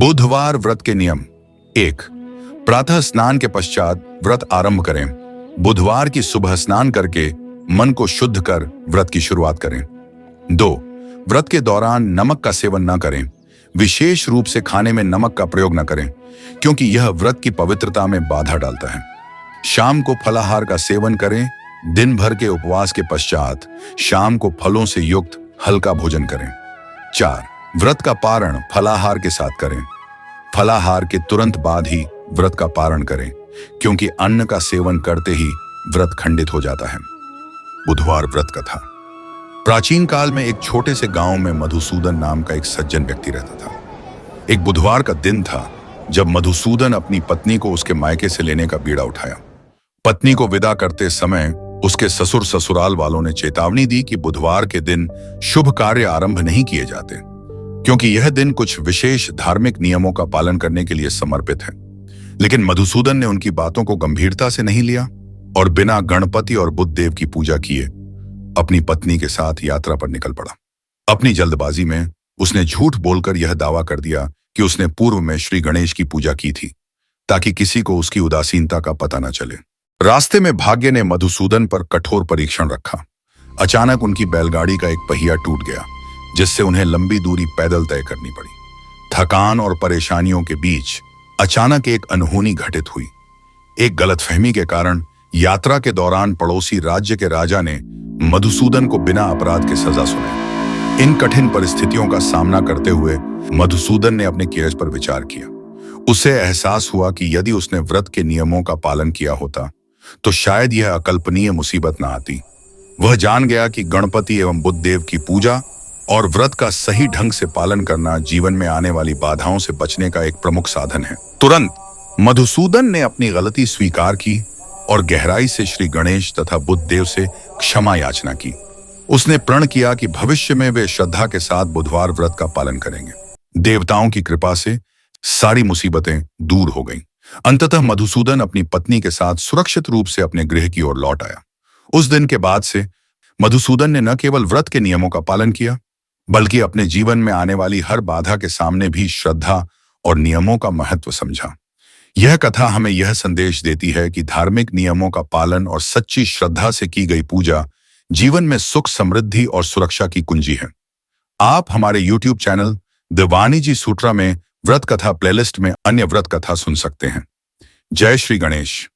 बुधवार व्रत के नियम। 1. प्रातः स्नान के पश्चात व्रत आरंभ करें। बुधवार की सुबह स्नान करके मन को शुद्ध कर व्रत की शुरुआत करें। 2. व्रत के दौरान नमक का सेवन न करें। विशेष रूप से खाने में नमक का प्रयोग न करें, क्योंकि यह व्रत की पवित्रता में बाधा डालता है। शाम को फलाहार का सेवन करें। दिन भर के उपवास के पश्चात शाम को फलों से युक्त हल्का भोजन करें। 4. व्रत का पारण फलाहार के साथ करें। फलाहार के तुरंत बाद ही व्रत का पारण करें, क्योंकि अन्न का सेवन करते ही व्रत खंडित हो जाता है। बुधवार व्रत कथा। प्राचीन काल में एक छोटे से गांव में मधुसूदन नाम का एक सज्जन व्यक्ति रहता था। एक बुधवार का दिन था जब मधुसूदन अपनी पत्नी को उसके मायके से लेने का बीड़ा उठाया। पत्नी को विदा करते समय उसके ससुर ससुराल वालों ने चेतावनी दी कि बुधवार के दिन शुभ कार्य आरंभ नहीं किए जाते, क्योंकि यह दिन कुछ विशेष धार्मिक नियमों का पालन करने के लिए समर्पित है। लेकिन मधुसूदन ने उनकी बातों को गंभीरता से नहीं लिया और बिना गणपति और बुद्ध देव की पूजा किए अपनी पत्नी के साथ यात्रा पर निकल पड़ा। अपनी जल्दबाजी में उसने झूठ बोलकर यह दावा कर दिया कि उसने पूर्व में श्री गणेश की पूजा की थी, ताकि किसी को उसकी उदासीनता का पता न चले। रास्ते में भाग्य ने मधुसूदन पर कठोर परीक्षण रखा। अचानक उनकी बैलगाड़ी का एक पहिया टूट गया, जिससे उन्हें लंबी दूरी पैदल तय करनी पड़ी। थकान और परेशानियों के बीच अचानक एक अनहोनी घटित हुई। एक गलतफहमी के कारण यात्रा के दौरान पड़ोसी राज्य के राजा ने मधुसूदन को बिना अपराध के सजा सुनाई। इन कठिन परिस्थितियों का सामना करते हुए मधुसूदन ने अपने केस पर विचार किया। उसे एहसास हुआ कि यदि उसने व्रत के नियमों का पालन किया होता तो शायद यह अकल्पनीय मुसीबत न आती। वह जान गया कि गणपति एवं बुद्ध देव की पूजा और व्रत का सही ढंग से पालन करना जीवन में आने वाली बाधाओं से बचने का एक प्रमुख साधन है। तुरंत मधुसूदन ने अपनी गलती स्वीकार की और गहराई से श्री गणेश तथा बुद्ध देव से क्षमा याचना की। उसने प्रण किया कि भविष्य में वे श्रद्धा के साथ बुधवार व्रत का पालन करेंगे। देवताओं की कृपा से सारी मुसीबतें दूर हो गईं। अंततः मधुसूदन अपनी पत्नी के साथ सुरक्षित रूप से अपने गृह की ओर लौट आया। उस दिन के बाद से मधुसूदन ने न केवल व्रत के नियमों का पालन किया, बल्कि अपने जीवन में आने वाली हर बाधा के सामने भी श्रद्धा और नियमों का महत्व समझा। यह कथा हमें यह संदेश देती है कि धार्मिक नियमों का पालन और सच्ची श्रद्धा से की गई पूजा जीवन में सुख, समृद्धि और सुरक्षा की कुंजी है। आप हमारे YouTube चैनल द वाणिजी सूत्रा में व्रत कथा प्लेलिस्ट में अन्य व्रत कथा सुन सकते हैं। जय श्री गणेश।